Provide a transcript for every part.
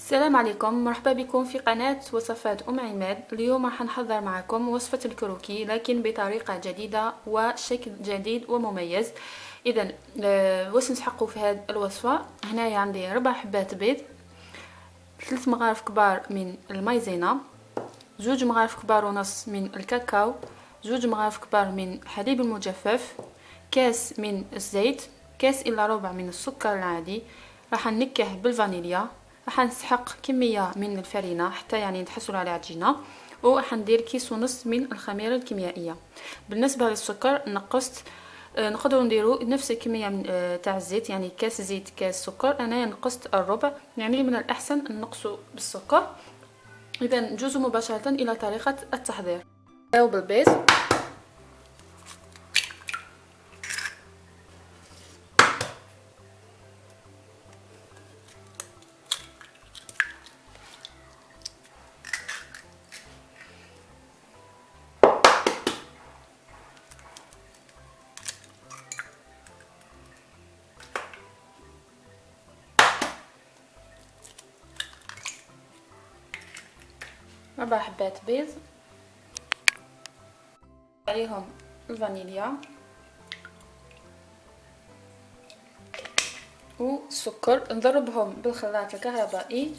السلام عليكم، مرحبا بكم في قناة وصفات عماد. اليوم راح نحضر معكم وصفة الكروكي لكن بطريقة جديدة وشكل جديد ومميز. اذا واش نسحقوا في هذه الوصفة؟ هنايا عندي 4 حبات بيض، 3 مغارف كبار من المايزينا، 2 مغارف كبار ونص من الكاكاو، 2 مغارف كبار من الحليب المجفف، كاس من الزيت، كاس الا ربع من السكر العادي. راح نكه بالفانيليا، راح نسحق كميه من الفرينه حتى نتحصل على عجينه، وراح ندير كيس ونص من الخميره الكيميائيه. بالنسبه للسكر نقصت، نقدروا نديروا نفس الكميه من تاع الزيت، كاس زيت كاس سكر. انا نقصت الربع، من الاحسن نقصوا بالسكر. اذا نجوز مباشره الى طريقه التحضير. نبداو بالبيض. ربع حبات بيض، عليهم الفانيليا والسكر، نضربهم بالخلاط الكهربائي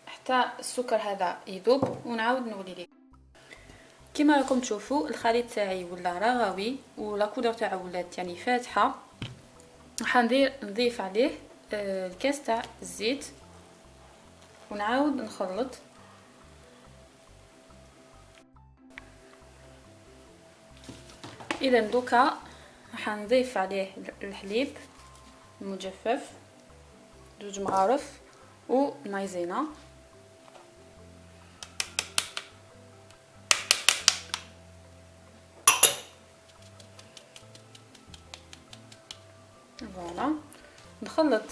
حتى السكر هذا يذوب ونعاود نولي ليه. كما راكم تشوفوا الخليط تاعي ولا رغوي ولا كودر تاعو ولات فاتحه. راح نضيف عليه الكاس تاع الزيت ونعاود نخلط. اذا دوكا راح نضيف عليه الحليب المجفف 2 مغارف ومايزينا. فوالا نخلط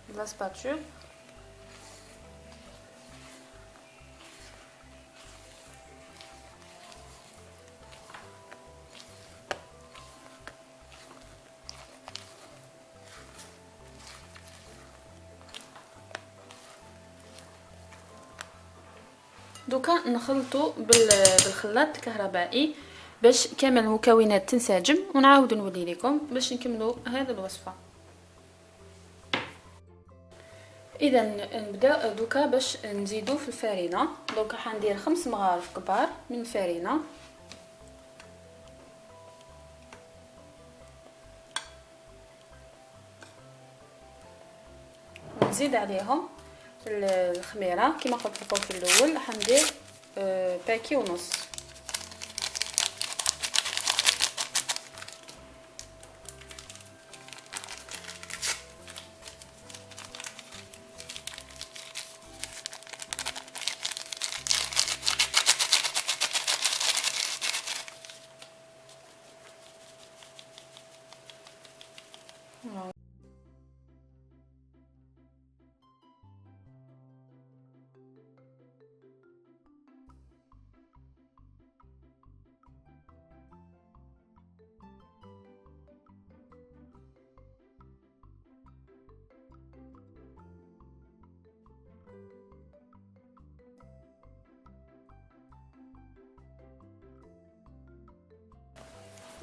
بلا سباتول. دوكا نخلطو بالخلاط الكهربائي باش كامل المكونات تنسجم، ونعاود نولي لكم باش نكملوا هذه الوصفه. اذا نبدا دوكا باش نزيدو في الفرينه. دوكا حندير 5 مغارف كبار من الفرينه، ونزيد عليهم الخميره كما قلت لكم في الاول. حندير باكي ونص.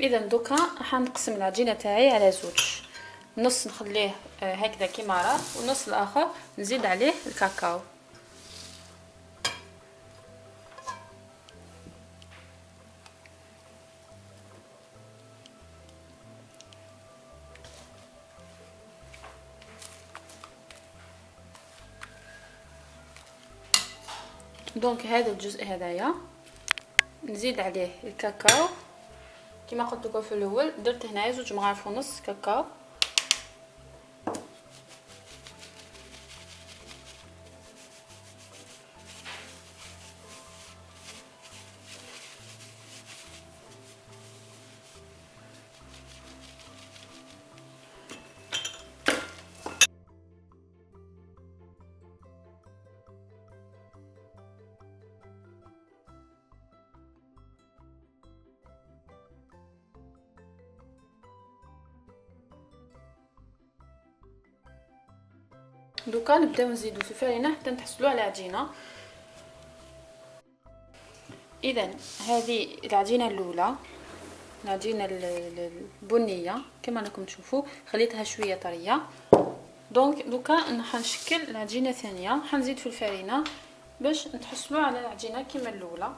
اذا دوكا راح نقسم العجينه تاعي على زوج، نص نخليه هكذا كيما راه، والنص الاخر نزيد عليه الكاكاو. دونك هذا الجزء هذايا نزيد عليه الكاكاو كما قلت لكم في الاول. درت هنايا 2 مغارف ونص كاكاو، دوكا نبداو نزيدو في الفرينه حتى نحصلوا على عجينه. اذا هذه العجينه الاولى، العجينه البنيه كما راكم تشوفوا، خليتها شويه طريه. دونك دوكا حنشكل العجينه الثانيه، حنزيد في الفرينه باش نتحصلوا على العجينه كما الاولى.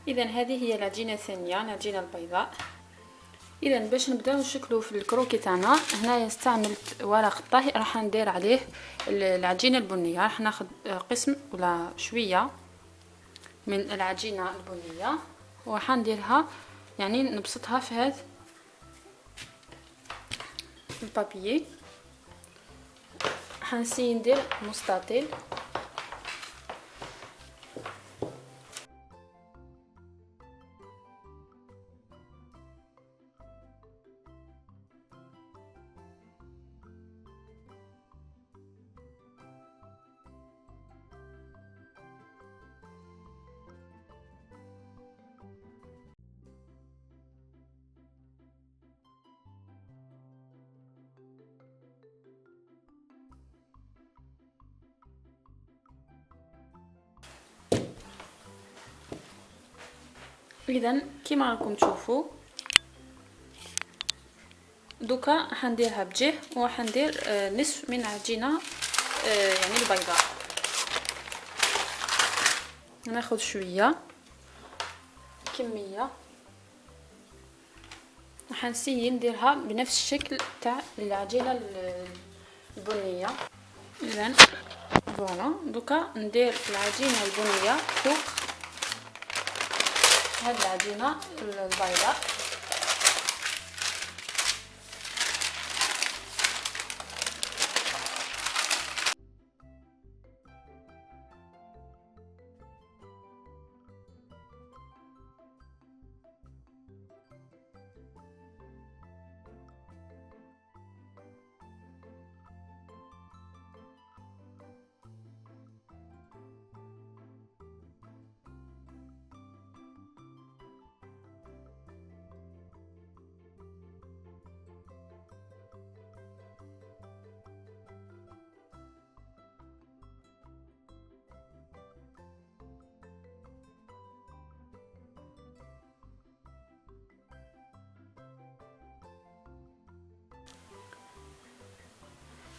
اذا هذه هي العجينه الثانيه، العجينه البيضاء. اذا باش نبداو نشكلوا في الكروكي تاعنا، هنايا استعملت ورق الطهي، راح ندير عليه العجينه البنيه. راح ناخذ قسم ولا شويه من العجينه البنيه وراح نديرها، يعني نبسطها في هذا البابيي. حنسي ندير مستطيل. اذا كيما راكم تشوفوا دوكا حنديرها بجهه وحندير نصف من عجينه يعني البيضاء. ناخذ شويه كميه وحنسي نديرها بنفس الشكل تاع العجينه البنيه. اذا فوالا دوكا ندير العجينه البنيه فوق هاد العجينه البيضاء.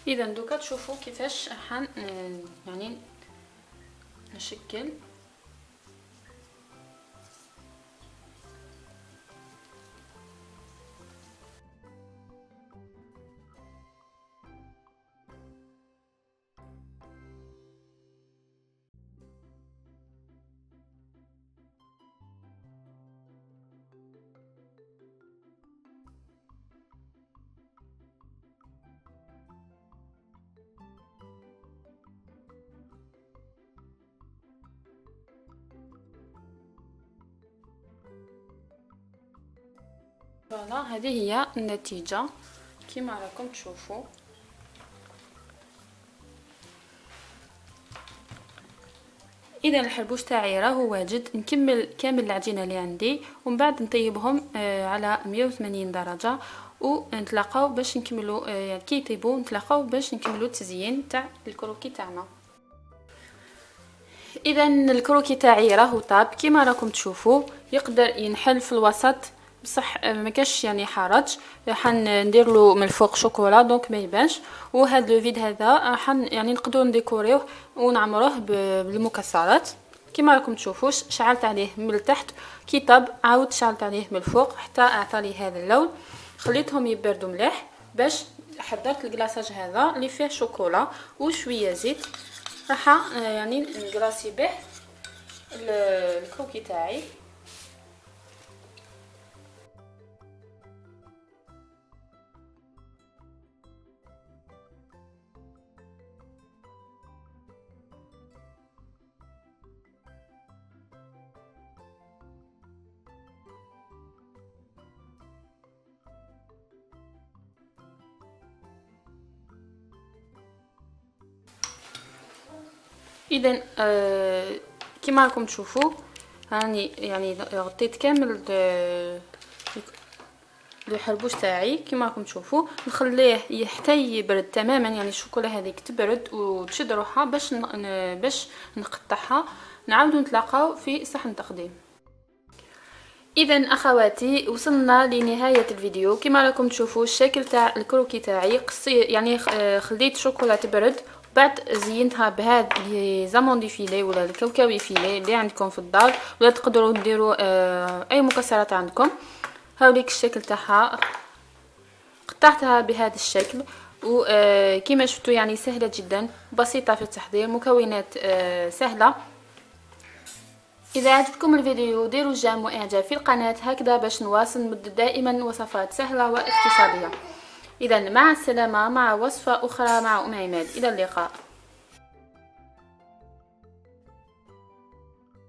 اذا دوكا تشوفوا كيفاش يعني نشكل. فوالا هذه هي النتيجة كما راكم تشوفوا. اذا الحربوش تاعي راهو واجد. نكمل كامل العجينه اللي عندي ومن بعد نطيبهم على 180 درجه ونتلاقاو باش نكملوا يعني كي يطيبوا نتلاقاو باش نكملوا التزيين تاع الكروكي تاعنا. اذا الكروكي تاعي راهو طاب كما راكم تشوفوا، يقدر ينحل في الوسط بصح ما كاش يعني حرج. حندير له من الفوق شوكولا دونك ما يبانش. وهذا لو فيد هذا يعني نقدروا نديكوريوه ونعمروه بالمكسرات. كما راكم تشوفوش شعلت عليه من التحت، كي طب عاود شعلت عليه من الفوق حتى اعطاني هذا اللون. خليتهم يبردوا مليح باش حضرت الكلاصاج هذا اللي فيه شوكولا وشويه زيت، راح يعني نكلاصي به الكروكي تاعي. اذا كما راكم تشوفوا هاني يعني غطيت كامل الحربوش تاعي. كما راكم تشوفوا نخليه حتى يبرد تماما، يعني الشوكولا هذيك تبرد وتشد روحها باش نقطعها. نعاودو نتلاقاو في صحن تقديم. اذا اخواتي وصلنا لنهايه الفيديو. كما راكم تشوفوا الشكل تاع الكروكي تاعي قصير، يعني خليت شوكولا تبرد بعد زينتها بهذا لي زامون دي فيلي ولا الكاوكاوي فيلي اللي عندكم في الدار، ولا تقدروا ديروا اي مكسرات عندكم. هاوليك الشكل تاعها، قطعتها بهذا الشكل. وكما شفتوا يعني سهله جدا بسيطه في التحضير، مكونات سهله. اذا عجبكم الفيديو ديروا جيم واعجاب في القناه هكذا باش نواصل نمد دائما وصفات سهله واقتصاديه. اذا مع السلامه مع وصفه اخرى مع ام عماد، الى اللقاء.